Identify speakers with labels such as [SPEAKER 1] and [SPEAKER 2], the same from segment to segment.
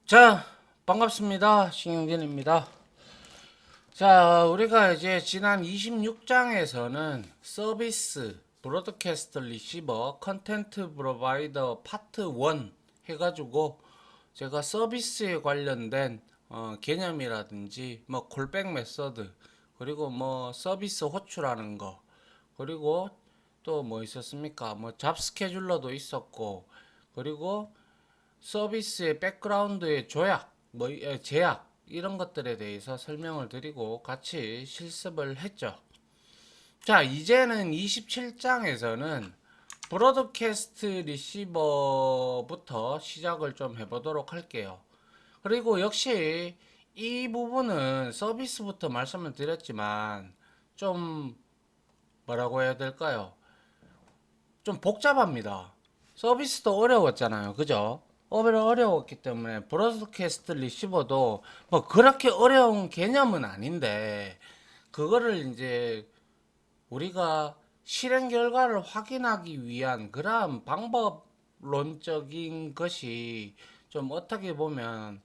[SPEAKER 1] 자, 반갑습니다. 신용진입니다. 자, 우리가 이제 지난 26장에서는 서비스, 브로드캐스트 리시버, 컨텐트 프로바이더 파트 1 해가지고 제가 서비스에 관련된 개념이라든지 뭐 콜백 메서드, 그리고 뭐 서비스 호출하는 거, 그리고 또 뭐 있었습니까? 뭐 잡 스케줄러도 있었고, 그리고 서비스의 백그라운드의 조약, 뭐 제약 이런 것들에 대해서 설명을 드리고 같이 실습을 했죠. 자, 이제는 27장에서는 브로드캐스트 리시버부터 시작을 좀 해보도록 할게요. 그리고 역시 이 부분은 서비스부터 말씀을 드렸지만 좀 뭐라고 해야 될까요? 좀 복잡합니다. 서비스도 어려웠잖아요. 그죠? 어려웠기 때문에 브로드캐스트 리시버도 뭐 그렇게 어려운 개념은 아닌데 그거를 이제 우리가 실행 결과를 확인하기 위한 그러한 방법론적인 것이 좀 어떻게 보면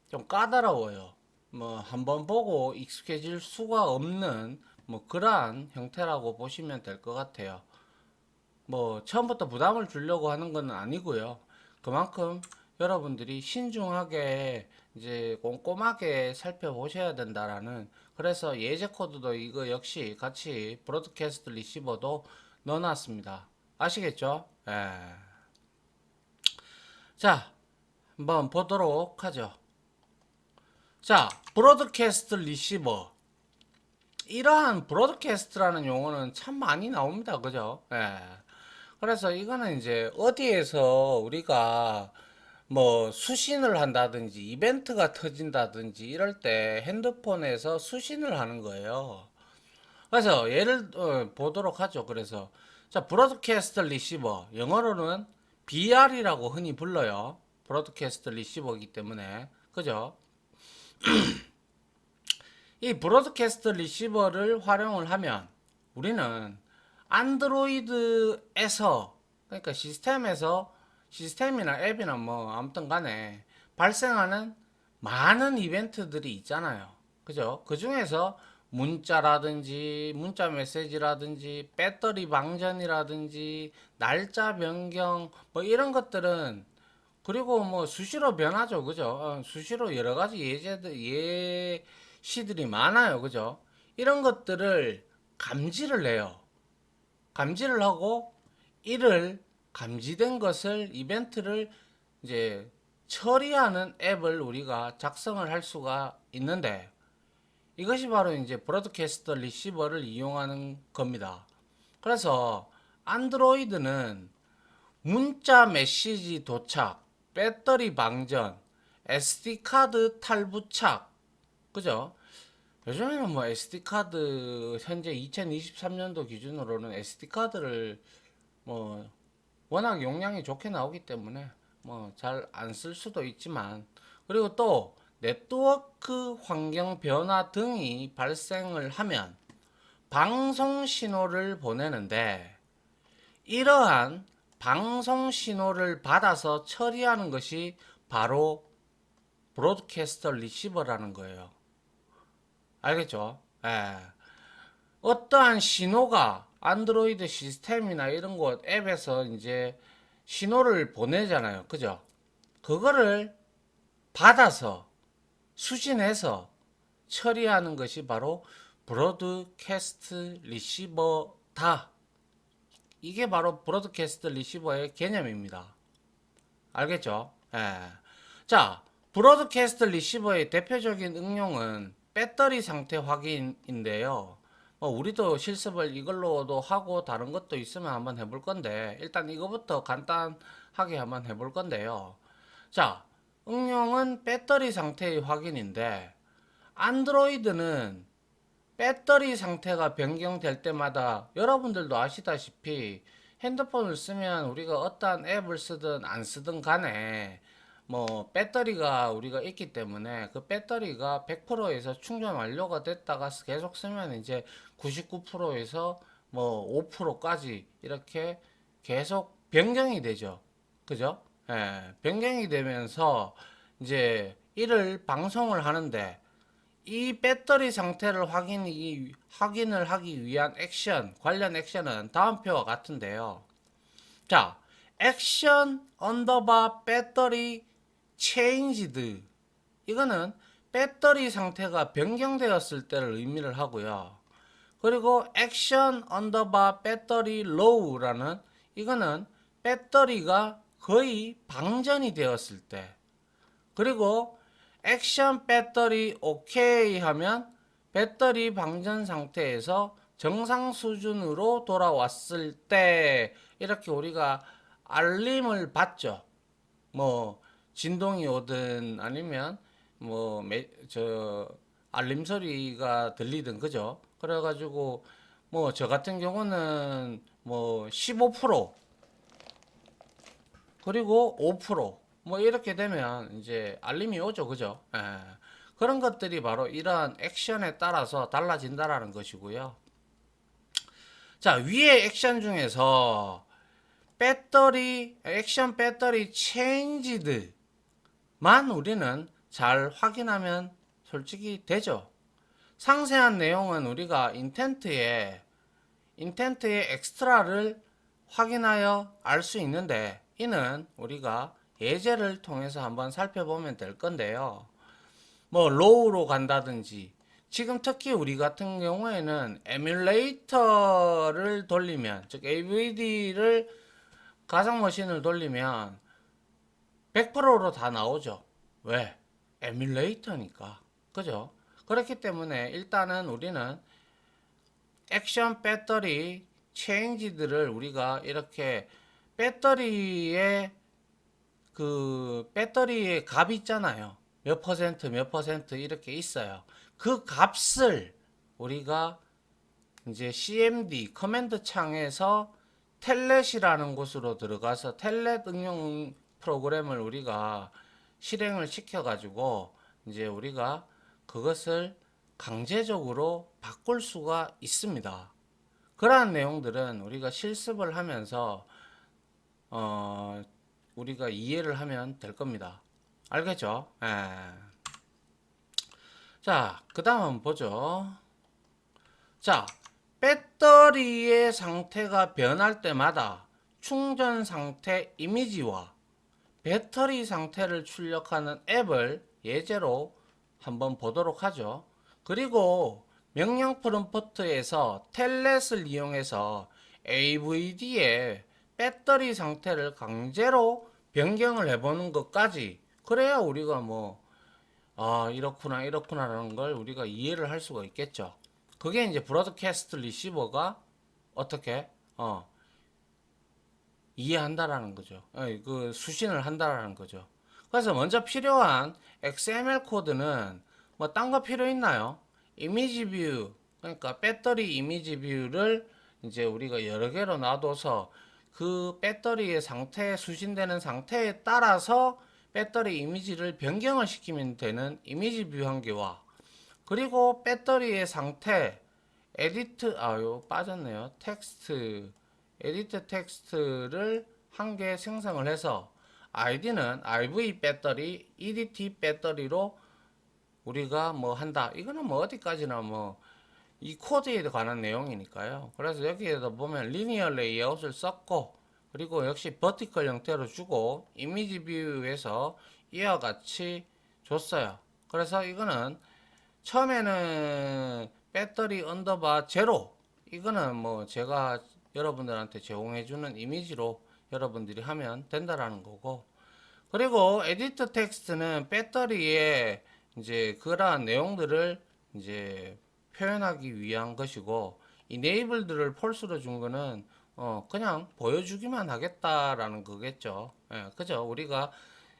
[SPEAKER 1] 좀 까다로워요. 뭐 한번 보고 익숙해질 수가 없는 뭐 그러한 형태라고 보시면 될 것 같아요. 뭐 처음부터 부담을 주려고 하는 건 아니고요. 그만큼 여러분들이 신중하게 이제 꼼꼼하게 살펴보셔야 된다라는, 그래서 예제 코드도 이거 역시 같이 브로드캐스트 리시버도 넣어놨습니다. 아시겠죠? 예. 자, 한번 보도록 하죠. 자, 브로드캐스트 리시버. 이러한 브로드캐스트라는 용어는 참 많이 나옵니다. 그죠? 예. 그래서 이거는 이제 어디에서 우리가 뭐 수신을 한다든지 이벤트가 터진다든지 이럴 때 핸드폰에서 수신을 하는 거예요. 그래서 예를 보도록 하죠. 그래서 자, 브로드캐스트 리시버, 영어로는 BR이라고 흔히 불러요. 브로드캐스트 리시버이기 때문에. 그죠? 이 브로드캐스트 리시버를 활용을 하면 우리는 안드로이드에서, 그러니까 시스템에서, 시스템이나 앱이나 뭐 아무튼 간에 발생하는 많은 이벤트들이 있잖아요. 그죠? 그 중에서 문자라든지 문자 메시지라든지 배터리 방전이라든지 날짜 변경 뭐 이런 것들은, 그리고 뭐 수시로 변하죠. 그죠? 수시로 여러 가지 예시들이 많아요. 그죠? 이런 것들을 감지를 해요. 감지를 하고 이를 감지된 것을 이벤트를 이제 처리하는 앱을 우리가 작성을 할 수가 있는데, 이것이 바로 이제 브로드캐스트 리시버를 이용하는 겁니다. 그래서 안드로이드는 문자 메시지 도착, 배터리 방전, SD카드 탈부착, 그죠? 요즘에는 뭐 SD카드, 현재 2023년도 기준으로는 SD카드를 뭐 워낙 용량이 좋게 나오기 때문에 뭐 잘 안 쓸 수도 있지만, 그리고 또 네트워크 환경 변화 등이 발생을 하면 방송 신호를 보내는데, 이러한 방송 신호를 받아서 처리하는 것이 바로 브로드캐스터 리시버라는 거예요. 알겠죠? 예. 어떠한 신호가 안드로이드 시스템이나 이런 곳 앱에서 이제 신호를 보내잖아요. 그죠? 그거를 받아서 수신해서 처리하는 것이 바로 브로드캐스트 리시버다. 이게 바로 브로드캐스트 리시버의 개념입니다. 알겠죠? 예. 자, 브로드캐스트 리시버의 대표적인 응용은 배터리 상태 확인인데요. 우리도 실습을 이걸로도 하고 다른 것도 있으면 한번 해볼 건데, 일단 이거부터 간단하게 한번 해볼 건데요. 자, 응용은 배터리 상태의 확인인데, 안드로이드는 배터리 상태가 변경될 때마다 여러분들도 아시다시피 핸드폰을 쓰면 우리가 어떠한 앱을 쓰든 안 쓰든 간에 뭐 배터리가 우리가 있기 때문에 그 배터리가 100%에서 충전 완료가 됐다가 계속 쓰면 이제 99%에서 뭐 5%까지 이렇게 계속 변경이 되죠. 그죠? 예, 변경이 되면서 이제 이를 방송을 하는데 이 배터리 상태를 확인을 하기 위한 액션, 관련 액션은 다음 표와 같은데요. 자, 액션 언더바 배터리 체인지드. 이거는 배터리 상태가 변경되었을 때를 의미를 하고요. 그리고 액션 언더바 배터리 로우라는 이거는 배터리가 거의 방전이 되었을 때. 그리고 액션 배터리 오케이 하면 배터리 방전 상태에서 정상 수준으로 돌아왔을 때 이렇게 우리가 알림을 받죠. 뭐 진동이 오든 아니면 저 알림 소리가 들리든 그죠? 그래가지고 뭐 저 같은 경우는 뭐 15% 그리고 5%뭐 이렇게 되면 이제 알림이 오죠, 그죠? 예. 그런 것들이 바로 이러한 액션에 따라서 달라진다라는 것이고요. 자, 위의 액션 중에서 액션 배터리 체인지드만 우리는 잘 확인하면 솔직히 되죠. 상세한 내용은 우리가 인텐트의 엑스트라를 확인하여 알 수 있는데 이는 우리가 예제를 통해서 한번 살펴보면 될 건데요. 뭐 로우로 간다든지 지금 특히 우리 같은 경우에는 에뮬레이터를 돌리면 즉 AVD를 가상 머신을 돌리면 100%로 다 나오죠. 왜? 에뮬레이터니까. 그죠? 그렇기 때문에 일단은 우리는 액션 배터리 체인지들을 우리가 이렇게 배터리의 배터리의 값 있잖아요. 몇 퍼센트 몇 퍼센트 이렇게 있어요. 그 값을 우리가 이제 CMD 커맨드 창에서 텔넷이라는 곳으로 들어가서 텔넷 응용 프로그램을 우리가 실행을 시켜 가지고 이제 우리가 그것을 강제적으로 바꿀 수가 있습니다. 그러한 내용들은 우리가 실습을 하면서 어, 우리가 이해를 하면 될 겁니다. 알겠죠? 예. 자, 그 다음 한번 보죠. 자, 배터리의 상태가 변할 때마다 충전 상태 이미지와 배터리 상태를 출력하는 앱을 예제로 한번 보도록 하죠. 그리고 명령 프롬프트에서 텔넷을 이용해서 AVD의 배터리 상태를 강제로 변경을 해보는 것까지 그래야 우리가 이렇구나 이렇구나라는 걸 우리가 이해를 할 수가 있겠죠. 그게 이제 브로드캐스트 리시버가 어떻게 이해한다라는 거죠. 그 수신을 한다라는 거죠. 그래서 먼저 필요한 XML 코드는 뭐 딴 거 필요 있나요? 이미지 뷰, 그러니까 배터리 이미지 뷰를 이제 우리가 여러 개로 놔둬서 그 배터리의 상태, 수신되는 상태에 따라서 배터리 이미지를 변경을 시키면 되는 이미지 뷰 한 개와 그리고 배터리의 상태, 요 빠졌네요. 에디트 텍스트를 한 개 생성을 해서 아이디는 RV 배터리, EDT 배터리로 우리가 뭐 한다. 이거는 뭐 어디까지나 뭐 이 코드에 관한 내용이니까요. 그래서 여기에서 보면 리니어 레이아웃을 썼고 그리고 역시 버티컬 형태로 주고 이미지 뷰에서 이와 같이 줬어요. 그래서 이거는 처음에는 배터리 언더바 제로 이거는 뭐 제가 여러분들한테 제공해주는 이미지로 여러분들이 하면 된다라는 거고 그리고 에디트 텍스트는 배터리에 이제 그러한 내용들을 이제 표현하기 위한 것이고 이네이블들을 폴스로 준 거는 그냥 보여주기만 하겠다라는 거겠죠. 예, 그죠? 우리가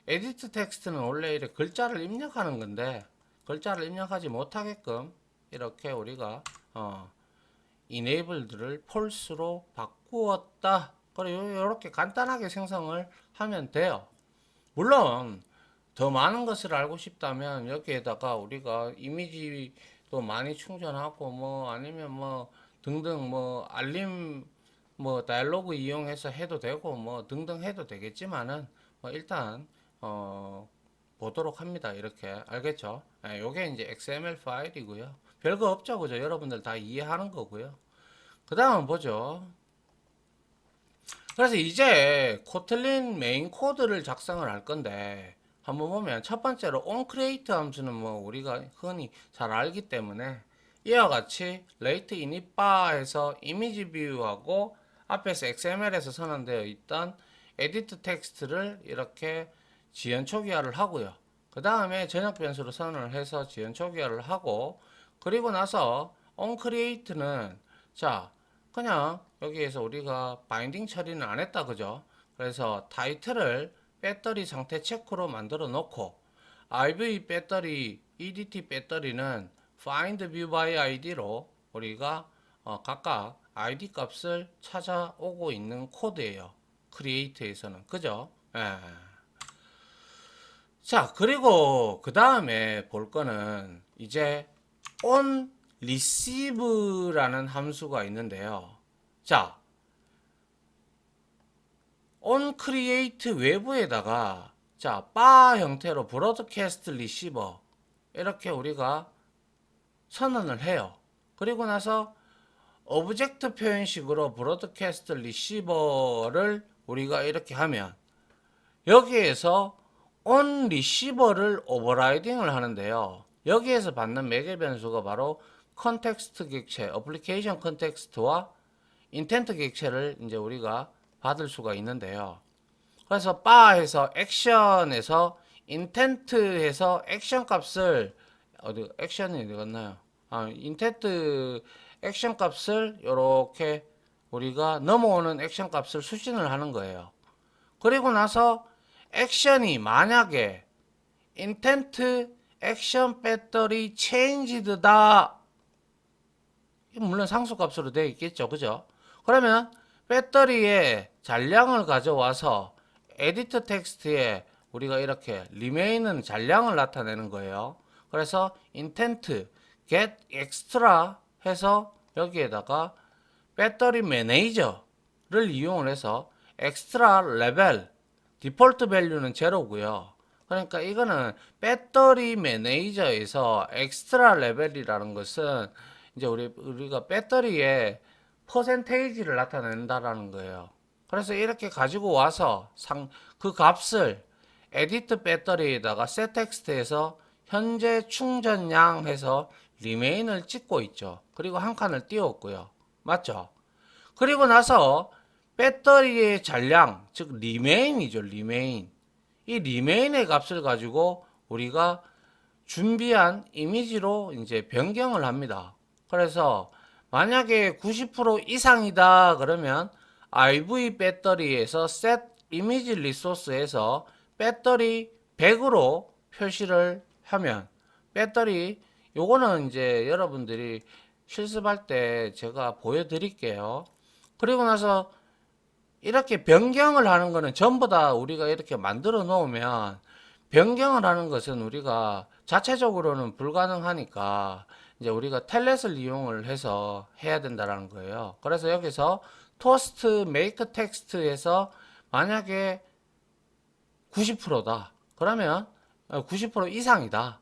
[SPEAKER 1] 에디트 텍스트는 원래 이렇게 글자를 입력하는 건데 글자를 입력하지 못하게끔 이렇게 우리가 enabled를 false로 바꾸었다. 그리고 이렇게 간단하게 생성을 하면 돼요. 물론 더 많은 것을 알고 싶다면 여기에다가 우리가 이미지도 많이 충전하고 뭐 아니면 뭐 등등 뭐 알림 뭐 다이얼로그 이용해서 해도 되고 뭐 등등 해도 되겠지만은 뭐 일단 어 보도록 합니다. 이렇게 알겠죠? 예, 요게 이제 XML 파일이고요. 별거 없죠, 그죠? 여러분들 다 이해하는 거고요. 그 다음은 보죠. 그래서 이제 코틀린 메인 코드를 작성을 할 건데 한번 보면 첫 번째로 onCreate 함수는 뭐 우리가 흔히 잘 알기 때문에 이와 같이 late init bar에서 이미지 뷰하고 앞에서 XML에서 선언되어 있던 edit 텍스트를 이렇게 지연 초기화를 하고요. 그 다음에 전역 변수로 선언을 해서 지연 초기화를 하고 그리고 나서 onCreate는 자 그냥 여기에서 우리가 바인딩 처리는 안 했다 그죠? 그래서 타이틀을 배터리 상태 체크로 만들어 놓고 IV 배터리 EDT 배터리는 find view by ID로 우리가 각각 ID 값을 찾아오고 있는 코드예요. 크리에이트에서는 그죠? 예. 자 그리고 그 다음에 볼 거는 이제 on receive라는 함수가 있는데요. 자, on create 외부에다가 자, 바 형태로 broadcast receiver 이렇게 우리가 선언을 해요. 그리고 나서 오브젝트 표현식으로 broadcast receiver를 우리가 이렇게 하면 여기에서 on receiver를 오버라이딩을 하는데요. 여기에서 받는 매개 변수가 바로 컨텍스트 객체, 어플리케이션 컨텍스트와 인텐트 객체를 이제 우리가 받을 수가 있는데요. 그래서 바에서 액션에서 인텐트에서 액션 값을 어디 액션이 되겠나요? 인텐트 액션 값을 이렇게 우리가 넘어오는 액션 값을 수신을 하는 거예요. 그리고 나서 액션이 만약에 인텐트 액션 배터리 체인지드다 물론 상수값으로 되어 있겠죠 그죠? 그러면 배터리의 잔량을 가져와서 에디트 텍스트에 우리가 이렇게 리메인은 잔량을 나타내는 거예요. 그래서 intent get extra 해서 여기에다가 배터리 매니저를 이용을 해서 엑스트라 레벨 디폴트 밸류는 제로고요. 그러니까 이거는 배터리 매니저에서 엑스트라 레벨이라는 것은 이제 우리가 배터리의 퍼센테이지를 나타낸다라는 거예요. 그래서 이렇게 가지고 와서 그 값을 에디트 배터리에다가 set 텍스트에서 현재 충전량 해서 리메인을 찍고 있죠. 그리고 한 칸을 띄웠고요. 맞죠? 그리고 나서 배터리의 잔량, 즉 리메인이죠. 리메인. 이 리메인의 값을 가지고 우리가 준비한 이미지로 이제 변경을 합니다. 그래서 만약에 90% 이상이다 그러면 IV 배터리에서 set 이미지 리소스에서 배터리 100으로 표시를 하면 배터리 요거는 이제 여러분들이 실습할 때 제가 보여드릴게요. 그리고 나서 이렇게 변경을 하는 거는 전부 다 우리가 이렇게 만들어 놓으면 변경을 하는 것은 우리가 자체적으로는 불가능하니까 이제 우리가 텔넷을 이용을 해서 해야 된다는 거예요. 그래서 여기서 토스트 메이크 텍스트에서 만약에 90%다. 그러면 90% 이상이다.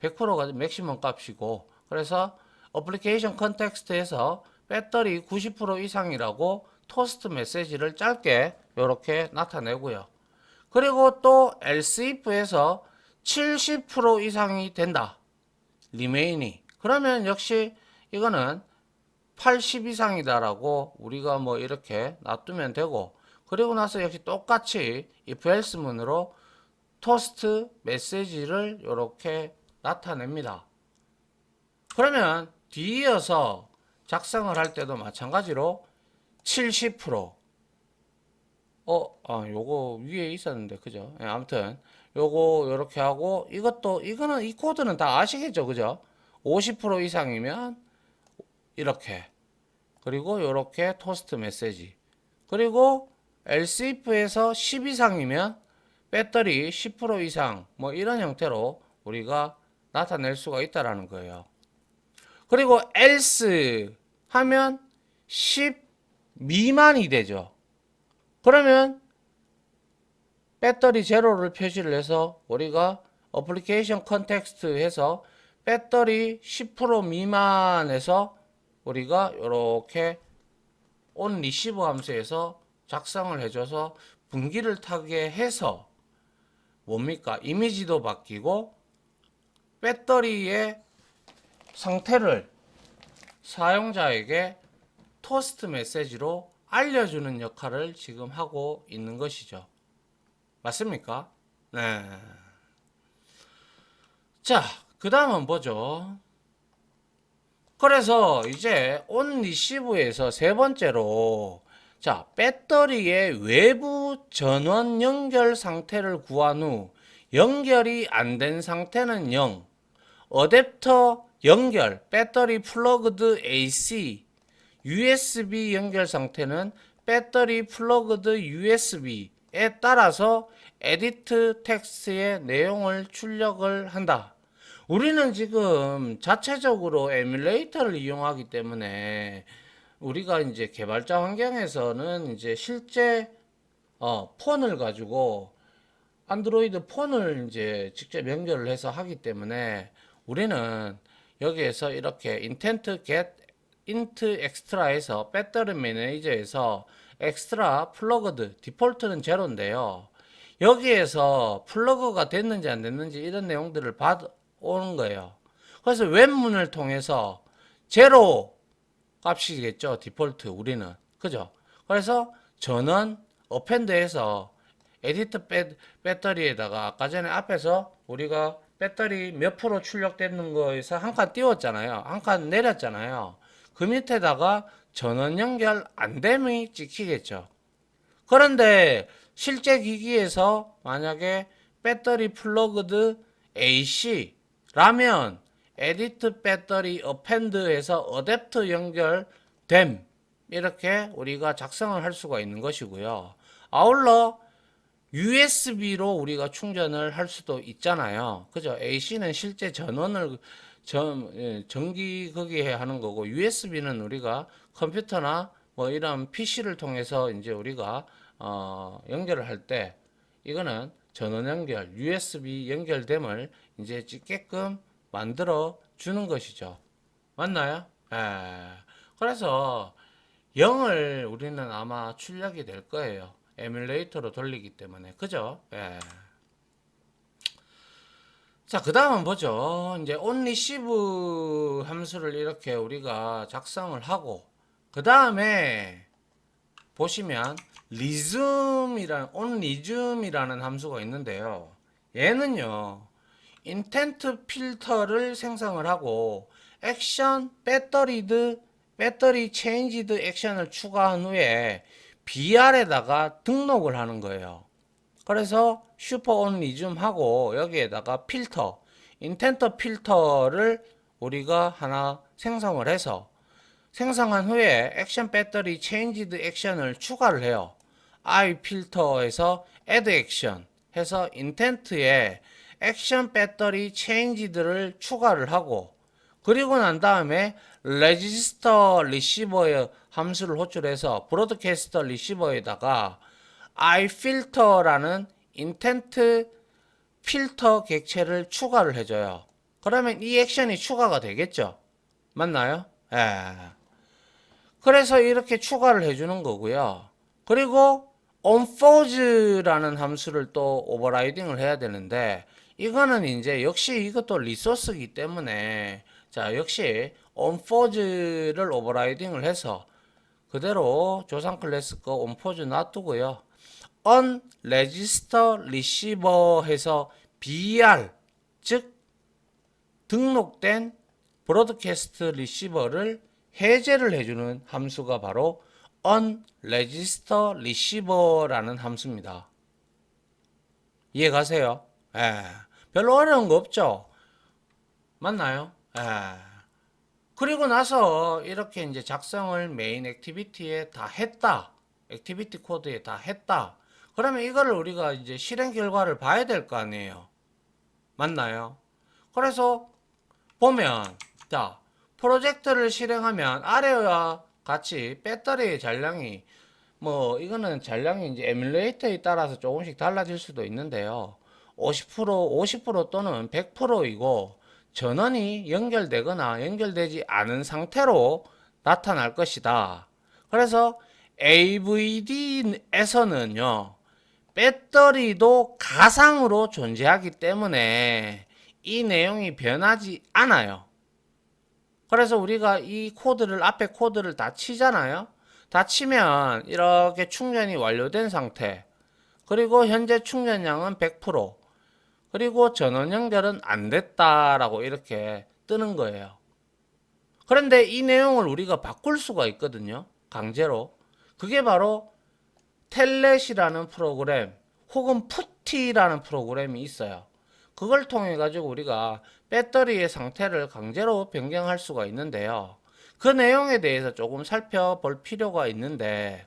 [SPEAKER 1] 100%가 맥시멈 값이고 그래서 어플리케이션 컨텍스트에서 배터리 90% 이상이라고 토스트 메시지를 짧게 이렇게 나타내고요. 그리고 또 else if에서 70% 이상이 된다. 리메인이. 그러면 역시 이거는 80 이상이다라고 우리가 뭐 이렇게 놔두면 되고 그리고 나서 역시 똑같이 if else 문으로 토스트 메시지를 이렇게 나타냅니다. 그러면 뒤이어서 작성을 할 때도 마찬가지로 70% 요거 위에 있었는데 그죠? 예, 아무튼 요거 요렇게 하고 이거는 이 코드는 다 아시겠죠 그죠? 50% 이상이면 이렇게 그리고 요렇게 토스트 메시지 그리고 else if에서 10 이상이면 배터리 10% 이상 뭐 이런 형태로 우리가 나타낼 수가 있다라는 거예요. 그리고 else 하면 10 미만이 되죠. 그러면 배터리 제로를 표시를 해서 우리가 어플리케이션 컨텍스트 해서 배터리 10% 미만에서 우리가 이렇게 온 리시버 함수에서 작성을 해줘서 분기를 타게 해서 뭡니까? 이미지도 바뀌고 배터리의 상태를 사용자에게 토스트 메시지로 알려주는 역할을 지금 하고 있는 것이죠. 맞습니까? 네. 자, 그 다음은 뭐죠? 그래서 이제 온 리시브에서 세 번째로 자, 배터리의 외부 전원 연결 상태를 구한 후 연결이 안 된 상태는 0, 어댑터 연결, 배터리 플러그드 AC, USB 연결 상태는 배터리 플러그드 USB에 따라서 에디트 텍스트의 내용을 출력을 한다. 우리는 지금 자체적으로 에뮬레이터를 이용하기 때문에 우리가 이제 개발자 환경에서는 이제 실제 폰을 가지고 안드로이드 폰을 이제 직접 연결을 해서 하기 때문에 우리는 여기에서 이렇게 인텐트 get int extra에서 배터리 매니저에서 엑스트라 플러그드 디폴트는 제로인데요. 여기에서 플러그가 됐는지 안 됐는지 이런 내용들을 받아오는 거예요. 그래서 웹문을 통해서 제로 값이겠죠. 디폴트 우리는. 그죠? 그래서 전원 어펜드해서 에디트 배터리에다가 아까 전에 앞에서 우리가 배터리 몇 프로 출력되는 거에서 한 칸 띄웠잖아요. 한 칸 내렸잖아요. 그 밑에다가 전원 연결 안 됨이 찍히겠죠. 그런데 실제 기기에서 만약에 배터리 플러그드 AC라면 에디트 배터리 어펜드에서 어댑터 연결됨 이렇게 우리가 작성을 할 수가 있는 것이고요. 아울러 USB로 우리가 충전을 할 수도 있잖아요. 그죠? AC는 실제 전원을 전기 거기에 하는 거고 USB는 우리가 컴퓨터나 뭐 이런 PC를 통해서 이제 우리가 연결을 할 때 이거는 전원 연결, USB 연결됨을 이제 찍게끔 만들어 주는 것이죠. 맞나요? 예. 그래서 0을 우리는 아마 출력이 될 거예요. 에뮬레이터로 돌리기 때문에. 그죠? 예. 자, 그 다음은 뭐죠? 이제 onReceive 함수를 이렇게 우리가 작성을 하고, 그 다음에 보시면 onResume이라는 함수가 있는데요. 얘는요, 인텐트 필터를 생성을 하고, 액션 배터리 체인지드 액션을 추가한 후에 BR에다가 등록을 하는 거예요. 그래서 슈퍼 온 리즘 하고 여기에다가 필터, 인텐터 필터를 우리가 하나 생성을 해서 생성한 후에 액션 배터리 체인지드 액션을 추가를 해요. I 필터에서 add 액션 해서 인텐트에 액션 배터리 체인지드를 추가를 하고 그리고 난 다음에 레지스터 리시버의 함수를 호출해서 브로드캐스터 리시버에다가 iFilter라는 인텐트 필터 객체를 추가를 해줘요. 그러면 이 액션이 추가가 되겠죠? 맞나요? 예. 그래서 이렇게 추가를 해주는 거고요. 그리고 onForge라는 함수를 또 오버라이딩을 해야 되는데 이거는 이제 역시 이것도 리소스이기 때문에 자 역시 onForge를 오버라이딩을 해서 그대로 조상 클래스 거 onForge 놔두고요. unregister receiver 해서 BR 즉 등록된 브로드캐스트 리시버를 해제를 해주는 함수가 바로 unregister receiver라는 함수입니다. 이해가세요? 예. 별로 어려운 거 없죠? 맞나요? 예. 그리고 나서 이렇게 이제 작성을 메인 액티비티에 다 했다. 액티비티 코드에 다 했다. 그러면 이거를 우리가 이제 실행 결과를 봐야 될 거 아니에요. 맞나요? 그래서 보면 자 프로젝트를 실행하면 아래와 같이 배터리의 잔량이 뭐 이거는 잔량이 이제 에뮬레이터에 따라서 조금씩 달라질 수도 있는데요. 50% 또는 100%이고 전원이 연결되거나 연결되지 않은 상태로 나타날 것이다. 그래서 AVD에서는요, 배터리도 가상으로 존재하기 때문에 이 내용이 변하지 않아요. 그래서 우리가 이 코드를, 앞에 코드를 다 치잖아요. 다 치면 이렇게 충전이 완료된 상태, 그리고 현재 충전량은 100%, 그리고 전원 연결은 안 됐다라고 이렇게 뜨는 거예요. 그런데 이 내용을 우리가 바꿀 수가 있거든요. 강제로. 그게 바로 텔넷이라는 프로그램 혹은 푸티라는 프로그램이 있어요. 그걸 통해 가지고 우리가 배터리의 상태를 강제로 변경할 수가 있는데요. 그 내용에 대해서 조금 살펴볼 필요가 있는데,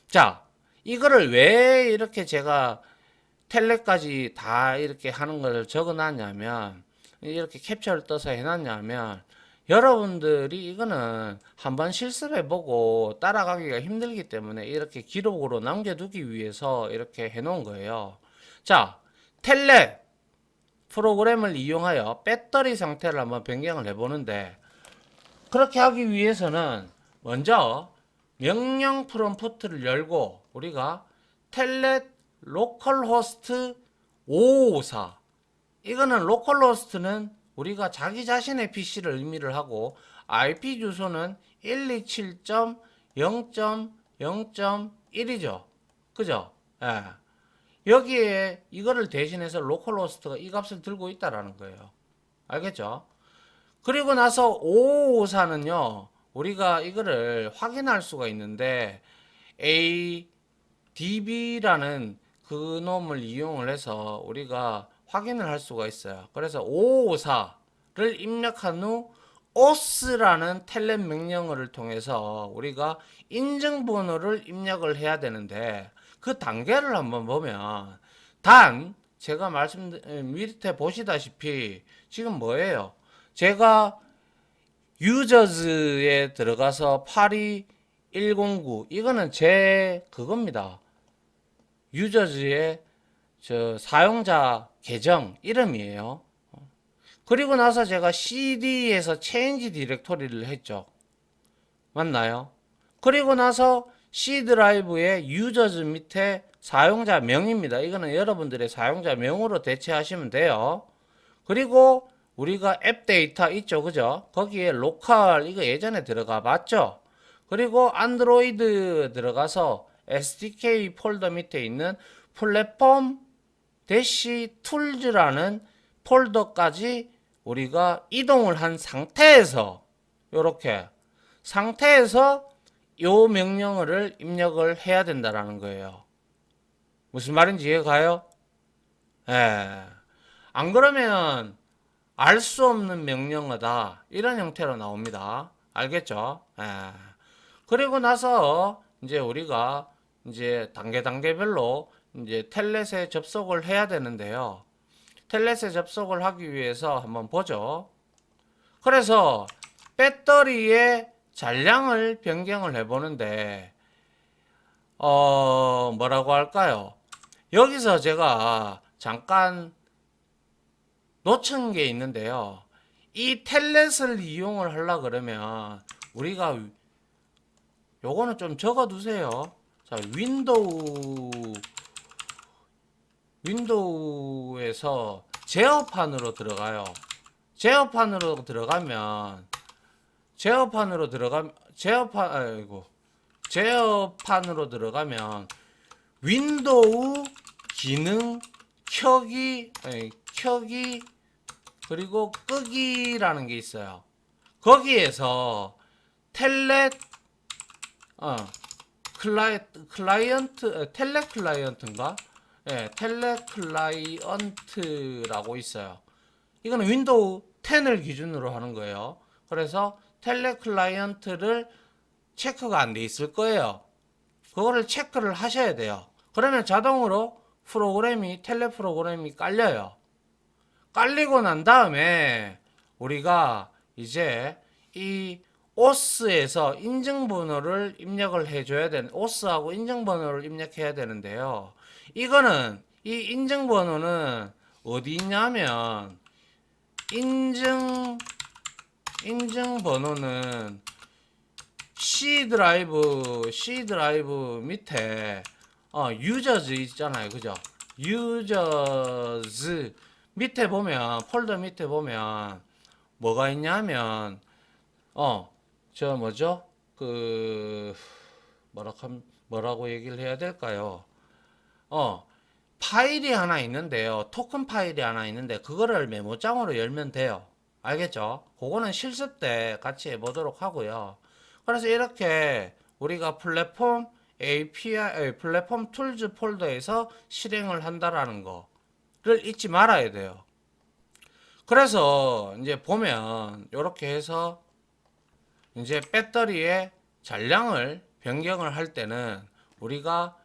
[SPEAKER 1] 자, 이거를 왜 이렇게 제가 텔레까지 다 이렇게 하는 걸 적어 놨냐면, 이렇게 캡처를 떠서 해놨냐면, 여러분들이 이거는 한번 실습해 보고 따라가기가 힘들기 때문에 이렇게 기록으로 남겨두기 위해서 이렇게 해 놓은 거예요. 자, 텔레 프로그램을 이용하여 배터리 상태를 한번 변경을 해 보는데, 그렇게 하기 위해서는 먼저 명령 프롬프트를 열고 우리가 텔넷 로컬호스트 554, 이거는 로컬호스트는 우리가 자기 자신의 PC를 의미를 하고 IP 주소는 127.0.0.1이죠. 그죠? 예. 여기에 이거를 대신해서 로컬호스트가 이 값을 들고 있다라는 거예요. 알겠죠? 그리고 나서 5554는요, 우리가 이거를 확인할 수가 있는데, ADB라는 그 놈을 이용을 해서 우리가 확인을 할 수가 있어요. 그래서 5554를 입력한 후 OS라는 텔넷 명령어를 통해서 우리가 인증번호를 입력을 해야 되는데, 그 단계를 한번 보면, 제가 밑에 보시다시피 지금 뭐예요? 제가 유저즈에 들어가서 82109, 이거는 제 그겁니다. 유저즈의 저 사용자 계정 이름이에요. 그리고 나서 제가 CD에서 체인지 디렉토리를 했죠. 맞나요? 그리고 나서 C 드라이브의 유저즈 밑에 사용자 명입니다. 이거는 여러분들의 사용자 명으로 대체하시면 돼요. 그리고 우리가 앱 데이터 있죠, 그죠? 거기에 로컬, 이거 예전에 들어가 봤죠? 그리고 안드로이드 들어가서 SDK 폴더 밑에 있는 플랫폼 대시 툴즈라는 폴더까지 우리가 이동을 한 상태에서, 요렇게 상태에서 요 명령어를 입력을 해야 된다라는 거예요. 무슨 말인지 이해가요? 예. 안 그러면 알 수 없는 명령어다, 이런 형태로 나옵니다. 알겠죠? 예. 그리고 나서 이제 우리가 이제 단계별로 이제 텔넷에 접속을 해야 되는데요. 텔넷에 접속을 하기 위해서 한번 보죠. 그래서 배터리의 잔량을 변경을 해보는데, 뭐라고 할까요? 여기서 제가 잠깐 놓친 게 있는데요. 이 텔넷을 이용을 하려 그러면 우리가 요거는 좀 적어 두세요. 자, 윈도우에서 제어판으로 들어가요. 제어판으로 들어가면 제어판으로 들어가면 윈도우 기능 켜기 그리고 끄기라는 게 있어요. 거기에서 텔넷 텔넷 클라이언트인가? 예, 텔넷 클라이언트라고 있어요. 이거는 윈도우 10을 기준으로 하는 거예요. 그래서 텔넷 클라이언트를 체크가 안 돼 있을 거예요. 그거를 체크를 하셔야 돼요. 그러면 자동으로 텔넷 프로그램이 깔려요. 깔리고 난 다음에 우리가 이제 이 OS에서 인증번호를 입력을 해줘야 되는, OS하고 인증번호를 입력해야 되는데요. 이거는 이 인증번호는 어디 있냐면 인증번호는 C 드라이브 밑에 유저즈 있잖아요. 그죠? 유저즈 밑에 보면 폴더 밑에 보면 뭐가 있냐면 저 뭐죠? 그 뭐라고 얘기를 해야 될까요? 파일이 하나 있는데요. 토큰 파일이 하나 있는데 그거를 메모장으로 열면 돼요. 알겠죠? 그거는 실습 때 같이 해보도록 하고요. 그래서 이렇게 우리가 플랫폼 API, 플랫폼 툴즈 폴더에서 실행을 한다라는 거를 잊지 말아야 돼요. 그래서 이제 보면 이렇게 해서 이제 배터리의 잔량을 변경을 할 때는 우리가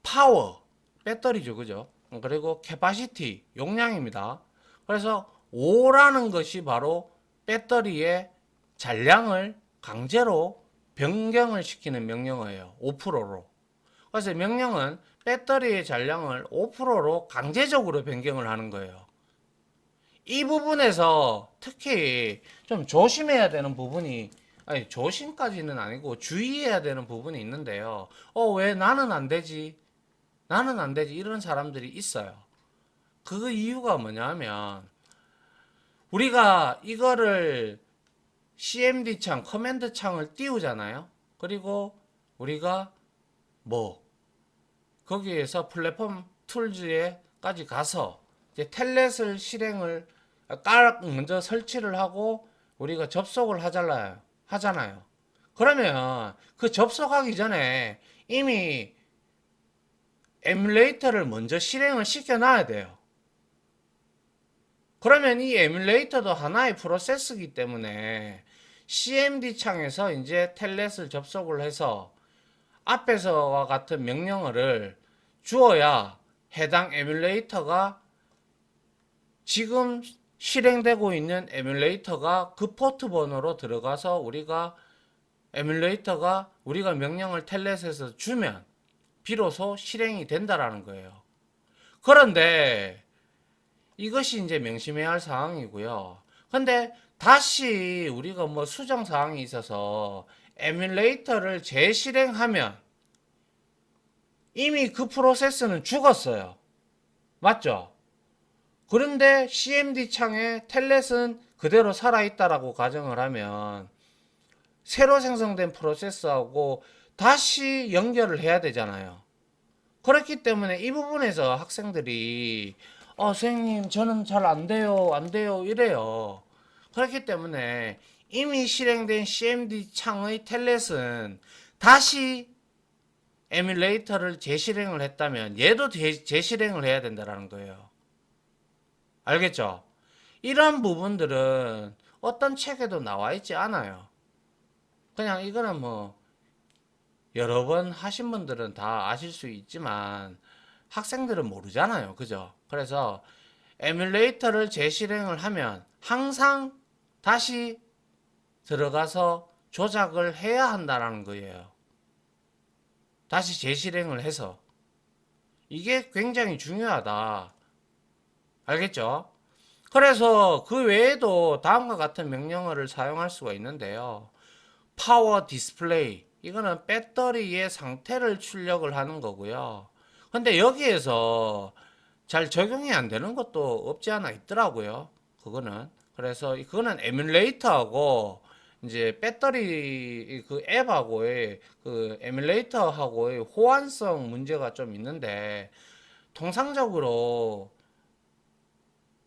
[SPEAKER 1] 파워, 배터리죠, 그죠? 그리고 캐파시티, 용량입니다. 그래서 5라는 것이 바로 배터리의 잔량을 강제로 변경을 시키는 명령어예요. 5%로. 그래서 명령은 배터리의 잔량을 5%로 강제적으로 변경을 하는 거예요. 이 부분에서 특히 좀 조심해야 되는 부분이, 아니 조심까지는 아니고 주의해야 되는 부분이 있는데요. 왜 나는 안 되지? 나는 안 되지. 이런 사람들이 있어요. 그 이유가 뭐냐면 우리가 이거를 CMD 창, 커맨드 창을 띄우잖아요. 그리고 우리가 뭐 거기에서 플랫폼 툴즈에까지 가서 이제 텔넷을 실행을 먼저 설치를 하고 우리가 접속을 하잖아요. 그러면 그 접속하기 전에 이미 에뮬레이터를 먼저 실행을 시켜놔야 돼요. 그러면 이 에뮬레이터도 하나의 프로세스이기 때문에 CMD 창에서 이제 텔넷을 접속을 해서 앞에서와 같은 명령어를 주어야 해당 에뮬레이터가 지금 실행되고 있는 에뮬레이터가 그 포트 번호로 들어가서 우리가 명령을 텔넷에서 주면 비로소 실행이 된다라는 거예요. 그런데 이것이 이제 명심해야 할 사항이고요. 근데 다시 우리가 뭐 수정 사항이 있어서 에뮬레이터를 재실행하면 이미 그 프로세스는 죽었어요. 맞죠? 그런데 CMD 창에 텔넷은 그대로 살아있다라고 가정을 하면 새로 생성된 프로세스하고 다시 연결을 해야 되잖아요. 그렇기 때문에 이 부분에서 학생들이 선생님 저는 잘 안 돼요 안 돼요 이래요. 그렇기 때문에 이미 실행된 CMD 창의 텔넷은 다시 에뮬레이터를 재실행을 했다면 얘도 재실행을 해야 된다는 거예요. 알겠죠? 이런 부분들은 어떤 책에도 나와 있지 않아요. 그냥 이거는 뭐 여러 번 하신 분들은 다 아실 수 있지만 학생들은 모르잖아요. 그죠? 그래서 에뮬레이터를 재실행을 하면 항상 다시 들어가서 조작을 해야 한다는 거예요. 다시 재실행을 해서. 이게 굉장히 중요하다. 알겠죠? 그래서 그 외에도 다음과 같은 명령어를 사용할 수가 있는데요. 파워 디스플레이. 이거는 배터리의 상태를 출력을 하는 거고요. 근데 여기에서 잘 적용이 안 되는 것도 없지 않아 있더라고요. 그거는. 그래서 그거는 에뮬레이터하고 이제 배터리 그 앱하고의 그 에뮬레이터하고의 호환성 문제가 좀 있는데 통상적으로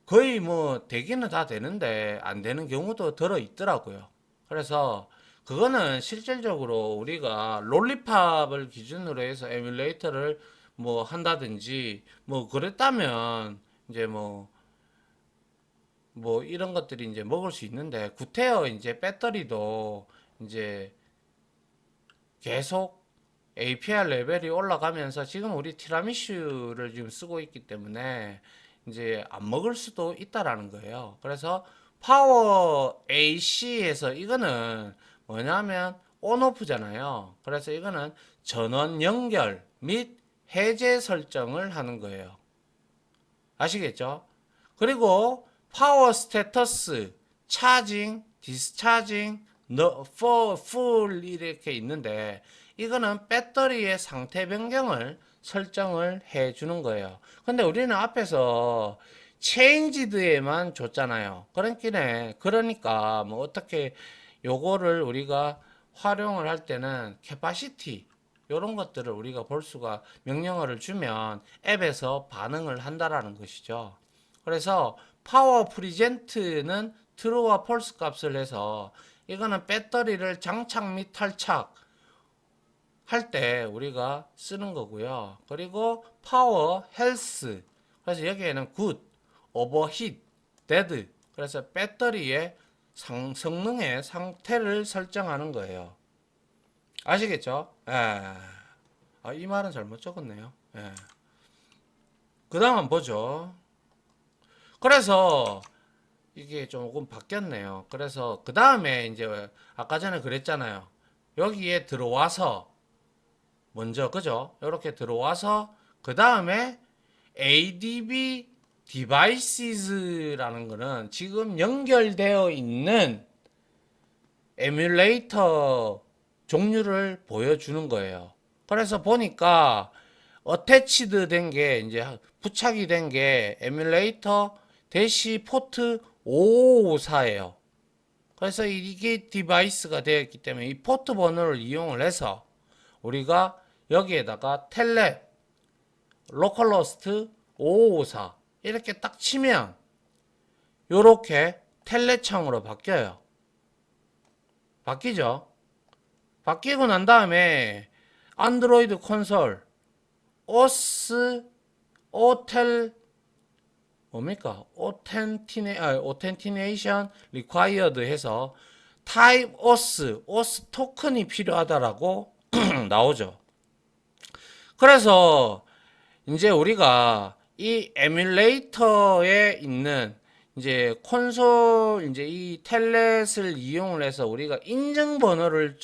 [SPEAKER 1] 거의 뭐 되기는 다 되는데 안 되는 경우도 들어 있더라고요. 그래서 그거는 실질적으로 우리가 롤리팝을 기준으로 해서 에뮬레이터를 뭐 한다든지 뭐 그랬다면 이제 뭐 이런 것들이 이제 먹을 수 있는데 구태여 이제 배터리도 이제 계속 API 레벨이 올라가면서 지금 우리 티라미슈를 지금 쓰고 있기 때문에 이제 안 먹을 수도 있다라는 거예요. 그래서 파워 AC에서 이거는 뭐냐면 온오프잖아요. 그래서 이거는 전원 연결 및 해제 설정을 하는 거예요. 아시겠죠? 그리고 파워 스테터스, 차징, 디스차징, 풀 이렇게 있는데 이거는 배터리의 상태 변경을 설정을 해 주는 거예요. 근데 우리는 앞에서 체인지드에만 줬잖아요. 그러니까 뭐 어떻게 요거를 우리가 활용을 할 때는 캐파시티 이런 것들을 우리가 볼 수가 명령어를 주면 앱에서 반응을 한다라는 것이죠. 그래서 파워 프리젠트는 트루와 폴스 값을 해서 이거는 배터리를 장착 및 탈착 할 때 우리가 쓰는 거고요. 그리고 파워 헬스, 그래서 여기에는 굿, 오버히트, 데드, 그래서 배터리의 성능의 상태를 설정하는 거예요. 아시겠죠? 예. 이 말은 잘못 적었네요. 예. 그 다음 한번 보죠. 그래서 이게 조금 바뀌었네요. 그래서 그 다음에 이제 아까 전에 그랬잖아요. 여기에 들어와서 먼저 그죠? 이렇게 들어와서 그 다음에 ADB Devices라는 거는 지금 연결되어 있는 에뮬레이터 종류를 보여주는 거예요. 그래서 보니까 어태치드 된 게 이제 부착이 된 게 에뮬레이터 대시 포트 554예요. 그래서 이게 디바이스가 되어 있기 때문에 이 포트 번호를 이용을 해서 우리가 여기에다가 텔넷 로컬러스트 554 이렇게 딱 치면 요렇게 텔넷창으로 바뀌어요. 바뀌죠? 바뀌고 난 다음에 안드로이드 콘솔 오스 오텔 뭡니까? 오텐티네이션 리콰이어드 해서 타입 오스 토큰이 필요하다라고 나오죠. 그래서 이제 우리가 이 에뮬레이터에 있는 이제 콘솔 이제 이 텔넷을 이용을 해서 우리가 인증 번호를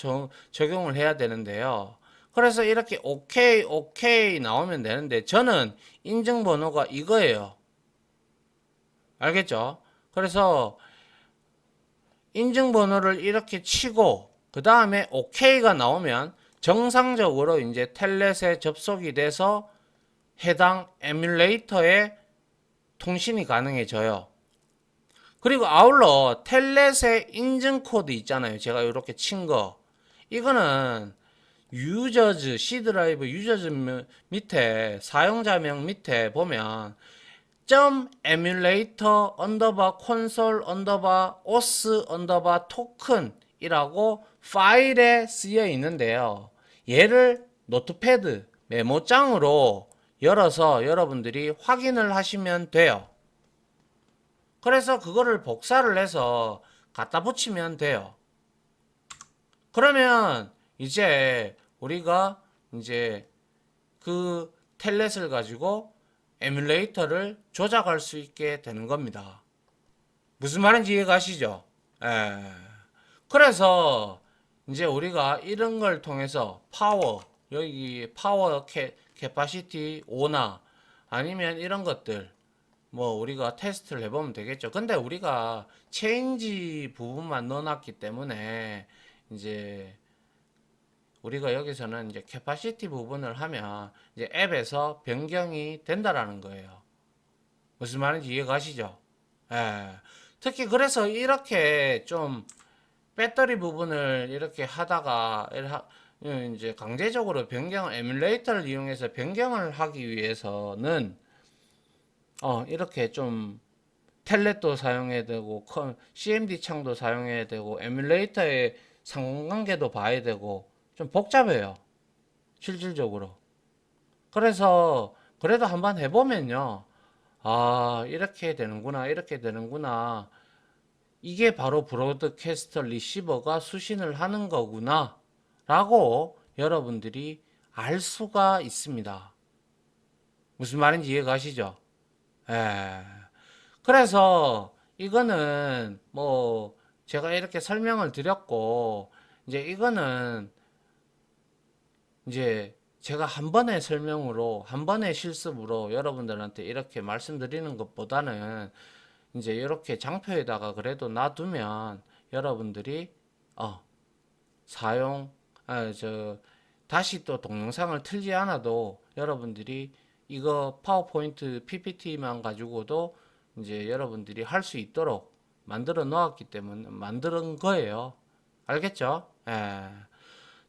[SPEAKER 1] 적용을 해야 되는데요. 그래서 이렇게 오케이 나오면 되는데 저는 인증 번호가 이거예요. 알겠죠? 그래서 인증 번호를 이렇게 치고 그 다음에 오케이가 나오면 정상적으로 이제 텔넷에 접속이 돼서 해당 에뮬레이터에 통신이 가능해져요. 그리고 아울러 텔넷의 인증 코드 있잖아요. 제가 이렇게 친 거. 이거는 유저즈, C 드라이브 유저즈 밑에 사용자명 밑에 보면 emulator 언더바 콘솔 언더바 오스 언더바 토큰이라고 파일에 쓰여 있는데요. 얘를 노트패드 메모장으로 열어서 여러분들이 확인을 하시면 돼요. 그래서 그거를 복사를 해서 갖다 붙이면 돼요. 그러면 이제 우리가 이제 그 텔넷을 가지고 에뮬레이터를 조작할 수 있게 되는 겁니다. 무슨 말인지 이해가시죠? 예. 그래서 이제 우리가 이런 걸 통해서 여기 파워 캐파시티 5나 아니면 이런 것들 뭐 우리가 테스트를 해보면 되겠죠. 근데 우리가 체인지 부분만 넣어놨기 때문에 이제 우리가 여기서는 이제 캐파시티 부분을 하면 이제 앱에서 변경이 된다라는 거예요. 무슨 말인지 이해가시죠? 예. 특히 그래서 이렇게 좀 배터리 부분을 이렇게 하다가 이제 강제적으로 에뮬레이터를 이용해서 변경을 하기 위해서는 이렇게 좀 텔넷도 사용해야 되고 CMD 창도 사용해야 되고 에뮬레이터의 상관관계도 봐야 되고 좀 복잡해요. 실질적으로. 그래서 그래도 한번 해보면요. 이렇게 되는구나. 이렇게 되는구나. 이게 바로 브로드캐스터 리시버가 수신을 하는 거구나. 라고 여러분들이 알 수가 있습니다. 무슨 말인지 이해가시죠? 예. 그래서 이거는 뭐 제가 이렇게 설명을 드렸고 이제 이거는 이제 제가 한 번의 설명으로, 한 번의 실습으로 여러분들한테 이렇게 말씀드리는 것보다는 이제 이렇게 장표에다가 그래도 놔두면 여러분들이 어, 사용, 다시 또 동영상을 틀지 않아도 여러분들이 이거 파워포인트 PPT만 가지고도 이제 여러분들이 할 수 있도록 만들어 놓았기 때문에 만드는 거예요. 알겠죠? 예.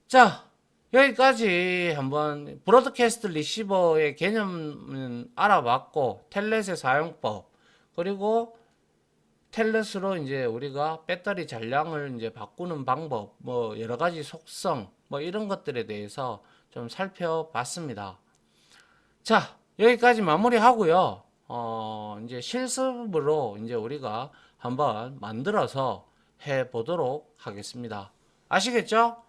[SPEAKER 1] 자, 여기까지 한번 브로드캐스트 리시버의 개념은 알아봤고, 텔넷의 사용법, 그리고 텔넷으로 이제 우리가 배터리 잔량을 이제 바꾸는 방법, 뭐 여러 가지 속성, 뭐 이런 것들에 대해서 좀 살펴봤습니다. 자, 여기까지 마무리하고요. 이제 실습으로 이제 우리가 한번 만들어서 해 보도록 하겠습니다. 아시겠죠?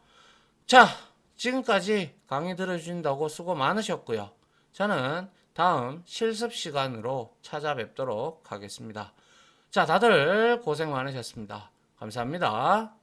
[SPEAKER 1] 자, 지금까지 강의 들어주신다고 수고 많으셨고요. 저는 다음 실습 시간으로 찾아뵙도록 하겠습니다. 자, 다들 고생 많으셨습니다. 감사합니다.